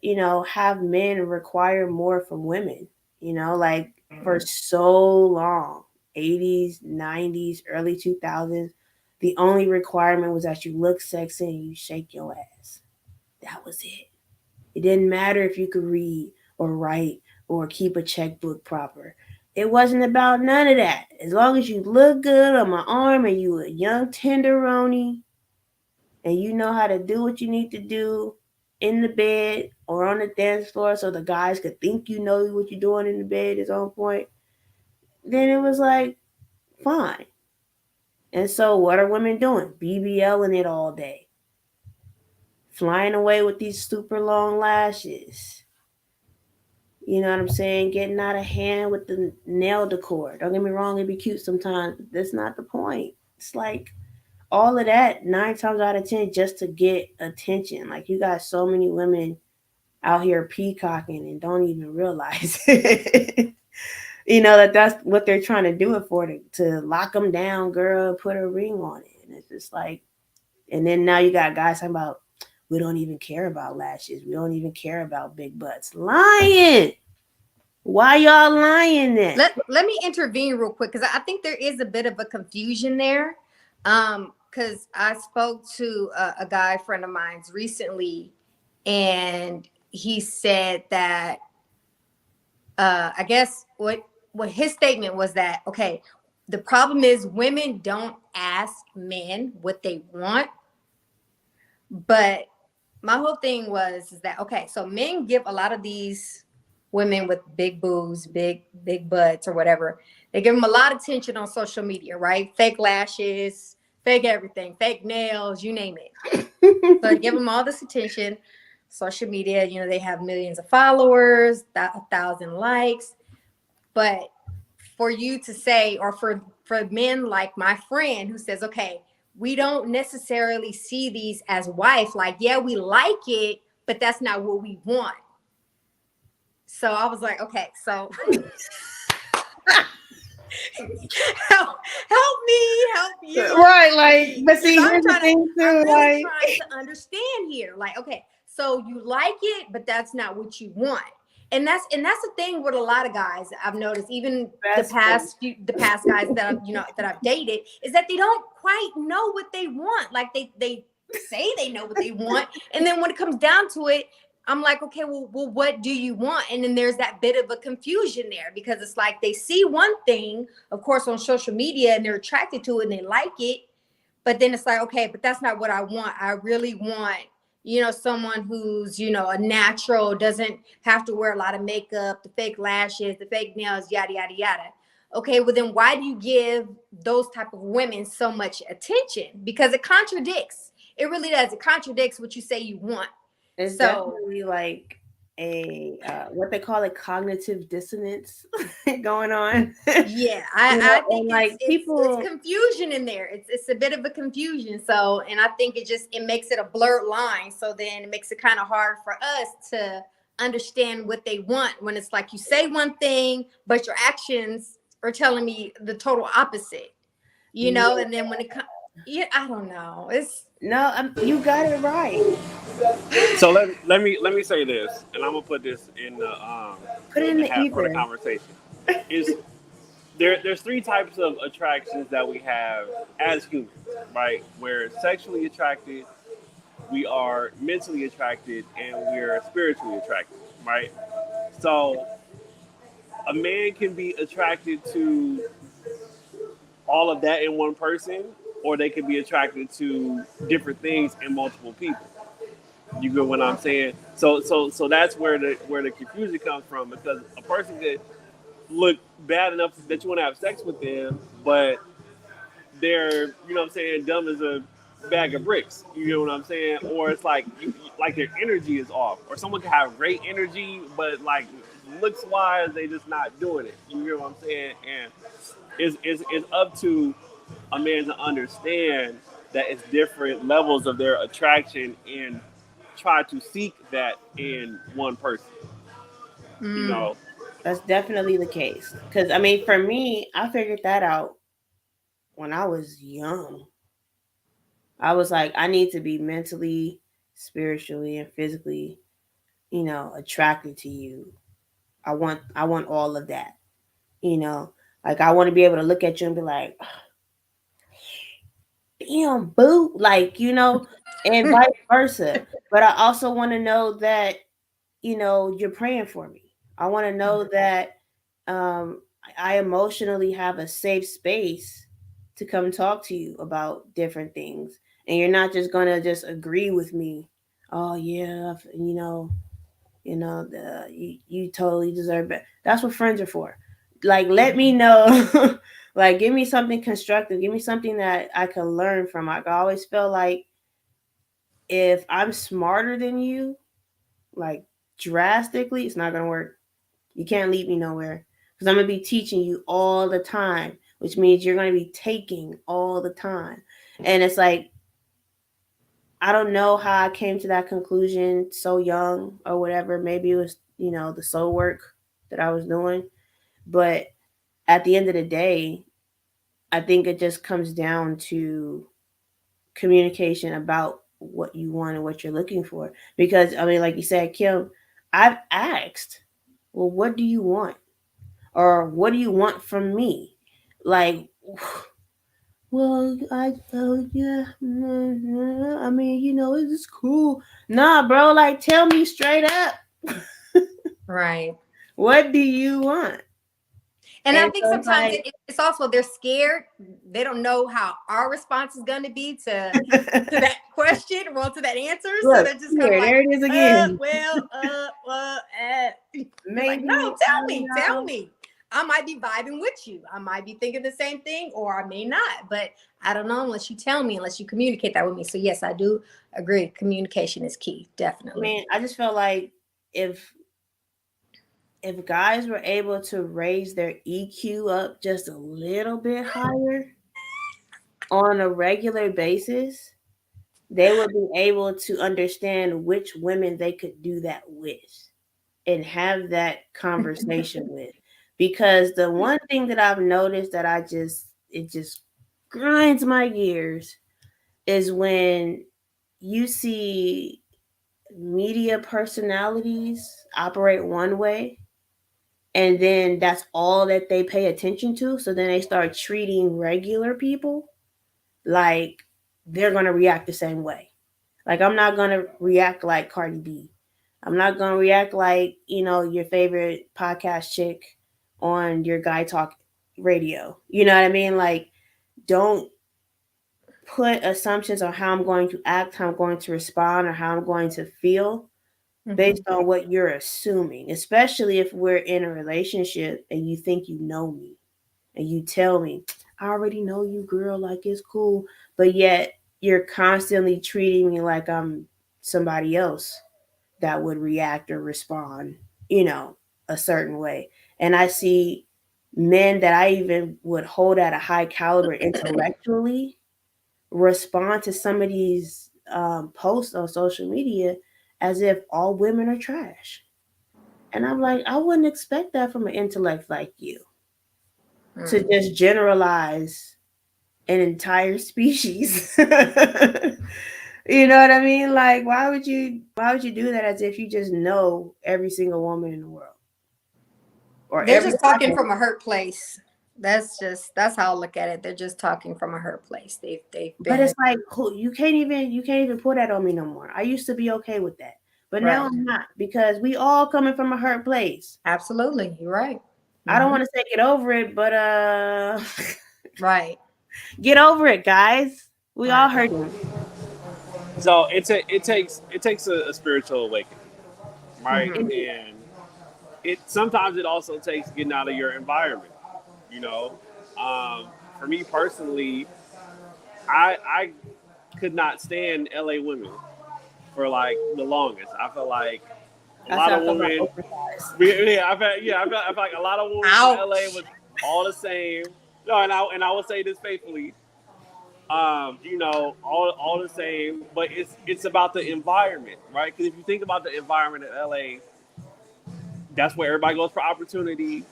have men require more from women, like for so long, 80s, 90s, early 2000s, the only requirement was that you look sexy and you shake your ass. That was it. It didn't matter if you could read or write or keep a checkbook proper. It wasn't about none of that. As long as you look good on my arm and you a young tenderoni and you know how to do what you need to do in the bed or on the dance floor so the guys could think you know what you're doing in the bed is on point, then it was like, fine. And so what are women doing? BBLing it all day. Flying away with these super long lashes. You know what I'm saying? Getting out of hand with the nail decor. Don't get me wrong, it'd be cute sometimes. That's not the point. It's like all of that 9 times out of 10 just to get attention. Like, you got so many women out here peacocking and don't even realize it. That's what they're trying to do it for, to lock them down, girl, put a ring on it. And it's just like, and then now you got guys talking about, we don't even care about lashes. We don't even care about big butts. Lying. Why y'all lying then? Let me intervene real quick, because I think there is a bit of a confusion there. Because I spoke to a guy friend of mine's recently, and he said that I guess what his statement was that, okay, the problem is women don't ask men what they want. But my whole thing is that, okay, so men give a lot of these women with big boobs, big butts or whatever, they give them a lot of attention on social media, right? Fake lashes, fake everything, fake nails, you name it. So give them all this attention. Social media, they have millions of followers, 1,000 likes. But for you to say, or for men like my friend who says, okay, we don't necessarily see these as wife. Like, yeah, we like it, but that's not what we want. So I was like, okay, so help you. Right, like, but see, here's the thing too, I'm really like, trying to understand here. Like, okay, so you like it, but that's not what you want. And that's the thing with a lot of guys I've noticed, even the past guys that I've dated, is that they don't quite know what they want. Like they say they know what they want. And then when it comes down to it, I'm like, okay, well, what do you want? And then there's that bit of a confusion there, because it's like they see one thing, of course, on social media, and they're attracted to it and they like it. But then it's like, okay, but that's not what I want. I really want, someone who's, a natural, doesn't have to wear a lot of makeup, the fake lashes, the fake nails, yada, yada, yada. Okay, well then why do you give those type of women so much attention? Because it contradicts. It really does. It contradicts what you say you want. It's So definitely like a what they call a cognitive dissonance going on. yeah, I, You know, I think and like it's people, confusion in there. It's a bit of a confusion. So, and I think it makes it a blurred line. So then it makes it kind of hard for us to understand what they want, when it's like you say one thing, but your actions are telling me the total opposite. yeah, And then when it comes, yeah, I don't know. It's no, you got it right. So let me say this, and I'm gonna put this Put it in in the the hat for the ether. conversation. Is there's three types of attractions that we have as humans, right? We're sexually attracted, we are mentally attracted, and we're spiritually attracted, right? So a man can be attracted to all of that in one person, or they can be attracted to different things in multiple people. You get what I'm saying? So that's where the confusion comes from, because a person could look bad enough that you want to have sex with them, but they're, what I'm saying, dumb as a bag of bricks. You know what I'm saying? Or it's like like their energy is off. Or someone can have great energy, but like looks wise, they just not doing it. You know what I'm saying? And it's up to a man to understand that it's different levels of their attraction, and try to seek that in one person. You mm, know, That's definitely the case. Because I mean, for me, I figured that out when I was young. I was like, I need to be mentally, spiritually, and physically, attracted to you. I want all of that. You know, like I want to be able to look at you and be like, damn, boo, like and vice versa. But I also want to know that you're praying for me. I want to know that I emotionally have a safe space to come talk to you about different things, and you're not just gonna just agree with me. Oh yeah, you totally deserve it. That's what friends are for. Like, let me know. Like, give me something constructive. Give me something that I can learn from. Like, I always feel like if I'm smarter than you, like drastically, it's not gonna work. You can't lead me nowhere, because I'm gonna be teaching you all the time, which means you're gonna be taking all the time. And it's like, I don't know how I came to that conclusion so young or whatever. Maybe it was, the soul work that I was doing. But at the end of the day, I think it just comes down to communication about what you want and what you're looking for. Because, I mean, like you said, Kim, I've asked, well, what do you want? Or what do you want from me? Like, well, yeah, I mean, it's cool. Nah, bro, like, tell me straight up, right. what do you want? And I And think so it's sometimes like, it's also they're scared. They don't know how our response is going to be to that question, well, to that answer. So look, they're just kind of here, like, there it is again. It's like, no, Maybe, I don't tell know. me. I might be vibing with you. I might be thinking the same thing, or I may not. But I don't know unless you tell me, unless you communicate that with me. So yes, I do agree. Communication is key, I definitely. mean, I just feel like if if guys were able to raise their EQ up just a little bit higher on a regular basis, they would be able to understand which women they could do that with and have that conversation with. Because the one thing that I've noticed that it just grinds my gears is when you see media personalities operate one way, and then that's all that they pay attention to. So then they start treating regular people like they're going to react the same way. Like, I'm not gonna react like Cardi B. I'm not gonna react like, your favorite podcast chick on your guy talk radio. You know what I mean? Like, don't put assumptions on how I'm going to act, how I'm going to respond, or how I'm going to feel based on what you're assuming, especially if we're in a relationship and you think you know me and you tell me, I already know you, girl, like it's cool, but yet you're constantly treating me like I'm somebody else that would react or respond, a certain way. And I see men that I even would hold at a high caliber intellectually respond to some of these posts on social media as if all women are trash. And I'm like, I wouldn't expect that from an intellect like you to just generalize an entire species. You know what I mean? Like, why would you do that as if you just know every single woman in the world? Or They're every just talking from a hurt place. That's how I look at it. They're just talking from a hurt place. They've But been it's like, you can't even put that on me no more. I used to be okay with that. But now right. I'm not, because we all coming from a hurt place. Absolutely, you're right. I don't want to say get over it, but Right. get over it, guys. We all Right. hurting. So it takes a spiritual awakening, right? Mhm. And it sometimes it also takes getting out of your environment. You know, for me personally, I could not stand LA women for like the longest. I feel like a That's lot how of I feel about women. oversized. I felt like a lot of women from LA Ouch. was all the same. No, and I will say this faithfully. All the same, but it's about the environment, right? Because if you think about the environment in LA, that's where everybody goes for opportunity.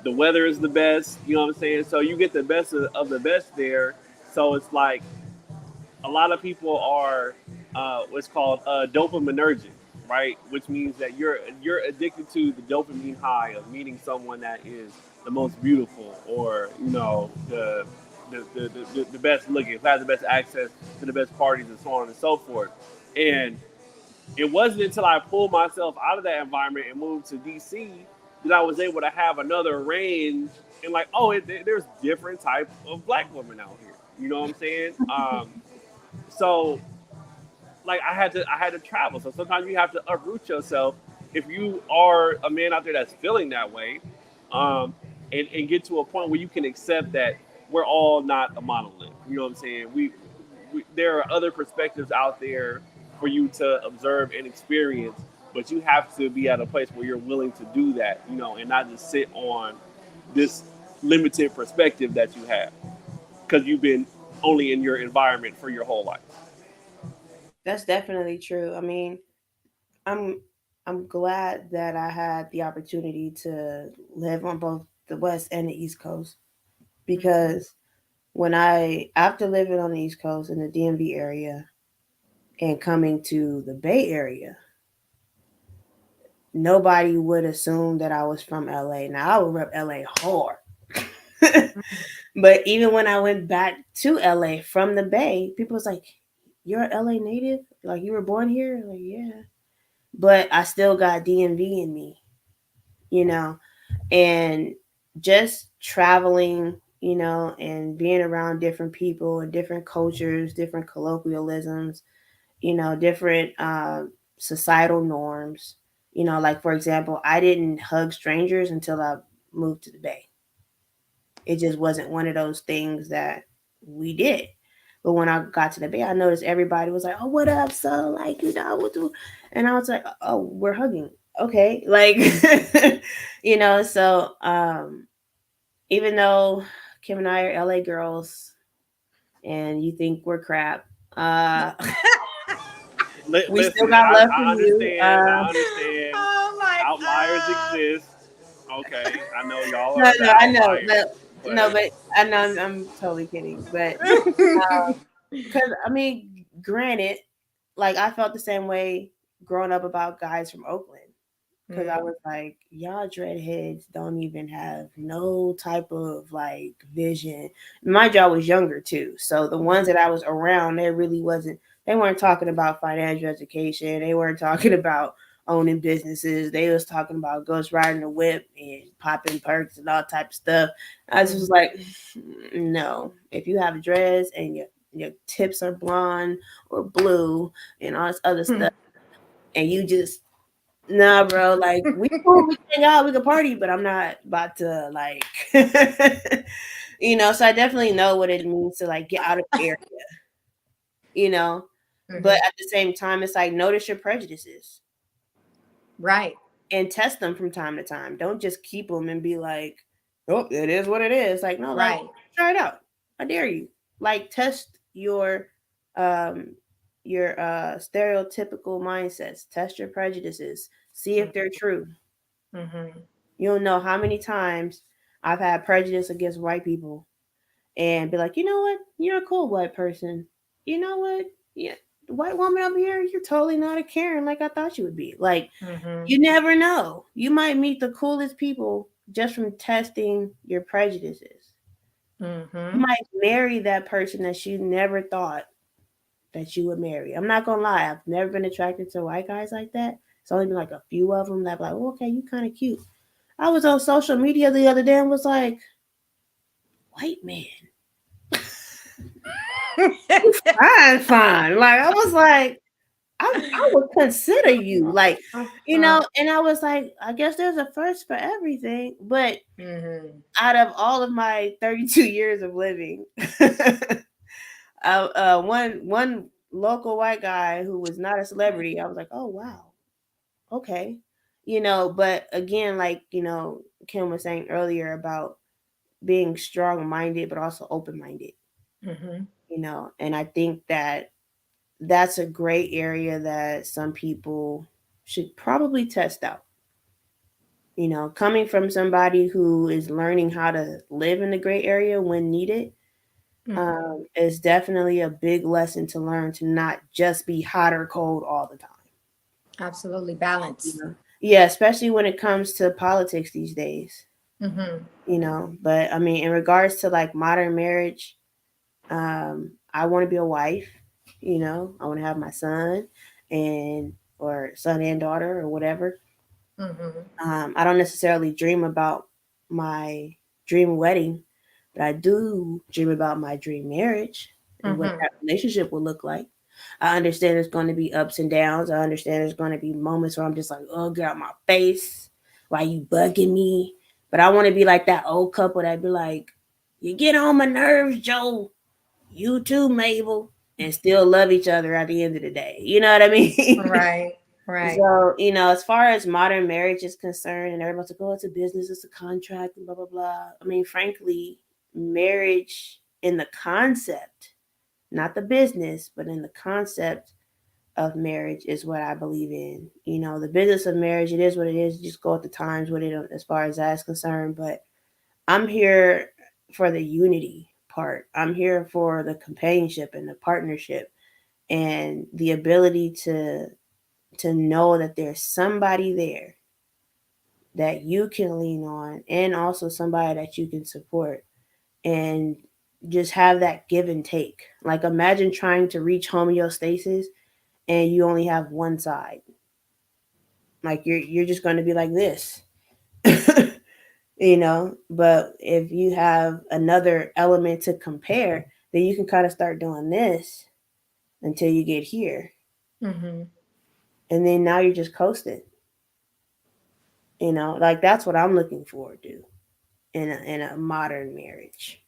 The weather is the best, you know what I'm saying? So you get the best of the best there. So it's like a lot of people are what's called dopaminergic, right? Which means that you're addicted to the dopamine high of meeting someone that is the most beautiful, or the best looking, has the best access to the best parties, and so on and so forth. And it wasn't until I pulled myself out of that environment and moved to DC that I was able to have another range, and like, there's different types of black women out here. You know what I'm saying? So like I had to travel. So sometimes you have to uproot yourself if you are a man out there that's feeling that way, um, and get to a point where you can accept that we're all not a monolith. You know what I'm saying? We there are other perspectives out there for you to observe and experience, but you have to be at a place where you're willing to do that, and not just sit on this limited perspective that you have because you've been only in your environment for your whole life. That's definitely true. I mean, I'm I'm glad that I had the opportunity to live on both the West and the East Coast, because after living on the East Coast in the DMV area and coming to the Bay Area, nobody would assume that I was from LA. Now, I would rep LA hard. But even when I went back to LA from the Bay, people was like, "You're an LA native? Like, you were born here?" Like, yeah. But I still got DMV in me, you know, and just traveling, and being around different people and different cultures, different colloquialisms, different societal norms. Like, for example, I didn't hug strangers until I moved to the Bay. It just wasn't one of those things that we did. But when I got to the Bay, I noticed everybody was like, "Oh, what up, so like, what do?" And I was like, "Oh, we're hugging, okay." Like, So even though Kim and I are LA girls, and you think we're crap, uh, we still Listen, got I, love for I you. understand. I understand. Oh my Outliers God. exist. Okay, I know y'all No, are the no, I know, outliers, but no, but but I know I'm totally kidding, but because I mean, granted, like, I felt the same way growing up about guys from Oakland, because I was like, y'all dreadheads don't even have no type of like vision. My job was younger too, so the ones that I was around, there really wasn't They weren't talking about financial education. They weren't talking about owning businesses. They was talking about ghost riding the whip and popping perks and all type of stuff. I just was like, no. If you have a dress and your tips are blonde or blue and all this other stuff, and you just nah, bro. Like we cool, we can hang out, we can party, but I'm not about to like, you know. So I definitely know what it means to like get out of the area, you know. But at the same time, it's like notice your prejudices, Right, and test them from time to time. Don't just keep them and be like, oh, it is what it is. Like no, like right. try it out. I dare you. Like test um your stereotypical mindsets. Test your prejudices. See if they're true. Mm-hmm. You don't know how many times I've had prejudice against white people and be like, you know what? You're a cool white person. You know what? Yeah, the white woman over here, you're totally not a Karen like I thought you would be. Like, you never know. You might meet the coolest people just from testing your prejudices. You might marry that person that you never thought that you would marry. I'm not gonna lie, I've never been attracted to white guys like that. It's only been like a few of them that be like, oh, okay, you kind of cute. I was on social media the other day and was like, white man. fine. Like I was like, I would consider you. Like, you know, and I was like, I guess there's a first for everything. But out of all of my 32 years of living, one local white guy who was not a celebrity, I was like, oh wow, okay. You know, but again, like, you know, Kim was saying earlier about being strong minded but also open minded, you know, and I think that that's a gray area that some people should probably test out. You know, coming from somebody who is learning how to live in the gray area when needed, is definitely a big lesson to learn to not just be hot or cold all the time. Absolutely balanced. Yeah, especially when it comes to politics these days. You know, but I mean, in regards to like modern marriage, I want to be a wife. You know, I want to have my son and or son and daughter or whatever. I don't necessarily dream about my dream wedding, but I do dream about my dream marriage and what that relationship will look like. I understand there's going to be ups and downs. I understand there's going to be moments where I'm just like, oh, get out my face. Why you bugging me? But I want to be like that old couple that be like, you get on my nerves, Joe. You too, Mabel. And still love each other at the end of the day. You know what I mean? Right. Right. So, you know, as far as modern marriage is concerned, and everyone's like, oh, it's a business, it's a contract, and blah, blah, blah. I mean, frankly, marriage in the concept, not the business, but in the concept of marriage is what I believe in. You know, the business of marriage, it is what it is. You just go with the times with it as far as that's concerned. But I'm here for the unity part. I'm here for the companionship and the partnership and the ability to know that there's somebody there that you can lean on and also somebody that you can support and just have that give and take. Like imagine trying to reach homeostasis and you only have one side. Like you're just going to be like this. You know, but if you have another element to compare, then you can kind of start doing this until you get here. And then now you're just coasting. You know, like that's what I'm looking forward to in a modern marriage.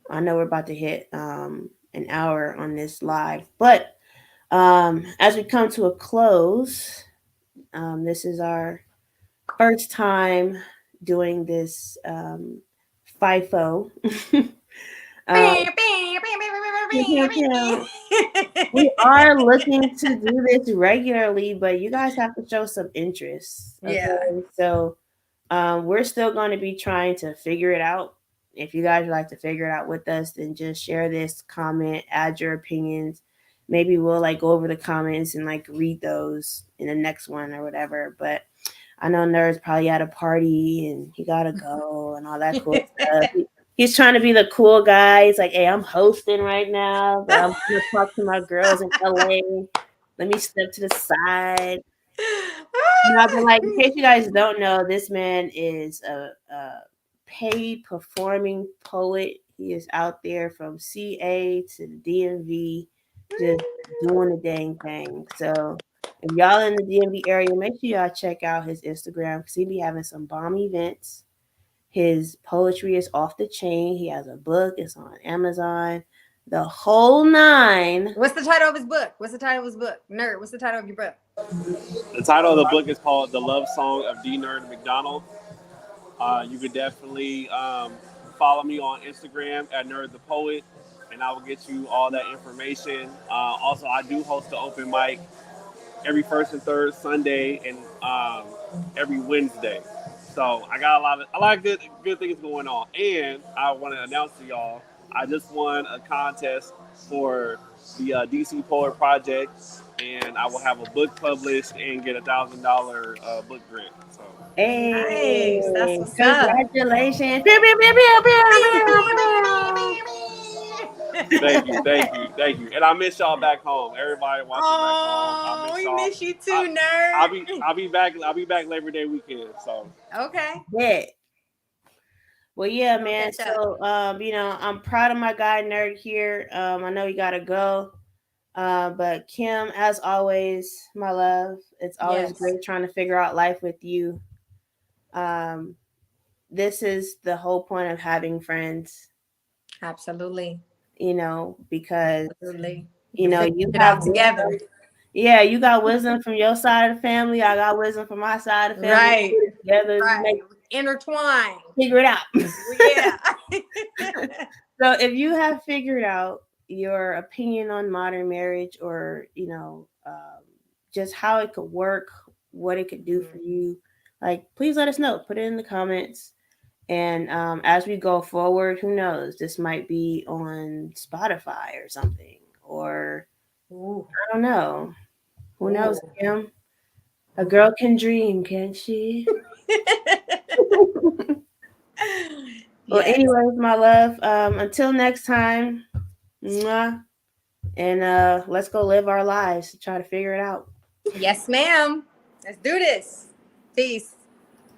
I know we're about to hit an hour on this live, but as we come to a close, this is our first time doing this FIFO. We are looking to do this regularly, but you guys have to show some interest. Okay? Yeah. So we're still going to be trying to figure it out. If you guys would like to figure it out with us, then just share this, comment, add your opinions. Maybe we'll like go over the comments and like read those in the next one or whatever. But I know Nerd's probably at a party and he gotta go and all that cool stuff. he's trying to be the cool guy. He's like, hey, I'm hosting right now, but I'm gonna talk to my girls in LA. Let me step to the side. No, but like, in case you guys don't know, this man is a paid performing poet. He is out there from CA to the DMV, just doing the dang thing. So if y'all in the DMV area, make sure y'all check out his Instagram because he be having some bomb events. His poetry is off the chain. He has a book. It's on Amazon. The whole nine. What's the title of his book? What's the title of his book? Nerd, what's the title of your book? The title of the book is called The Love Song of D Nerd McDonald. You could definitely follow me on Instagram at Nerd the Poet, and I will get you all that information. Also, I do host the open mic every first and third Sunday and every Wednesday. So I got a lot of good things going on. And I want to announce to y'all, I just won a contest for the DC Poet Project, and I will have a book published and get $1,000 book grant. So. Hey, Nice. That's what's up. congratulations. Pew, pew, pew, pew, pew. Thank you. And I miss y'all back home. Everybody watching back home. Oh, we y'all. miss you too, nerd. I'll be back Labor Day weekend. So okay. Yeah. Well, yeah, man. Catch up. So, I'm proud of my guy Nerd here. I know you gotta go. But Kim, as always, my love, it's always Yes. great trying to figure out life with you. This is the whole point of having friends, Absolutely. because Absolutely. you Figure it have out together. wisdom. Yeah, you got wisdom from your side of the family. I got wisdom from my side of the family. Right. Put it together, Right. Intertwine. figure it out. Yeah. So if you have figured out your opinion on modern marriage, or just how it could work, what it could do for you, like, please let us know. Put it in the comments. And as we go forward, who knows, this might be on Spotify or something, or Ooh. I don't know, who knows, Ooh. Kim? A girl can dream, can't she? Well, Yes. anyways, my love, until next time, mwah, and let's go live our lives, try to figure it out. Yes, ma'am. Let's do this. Peace.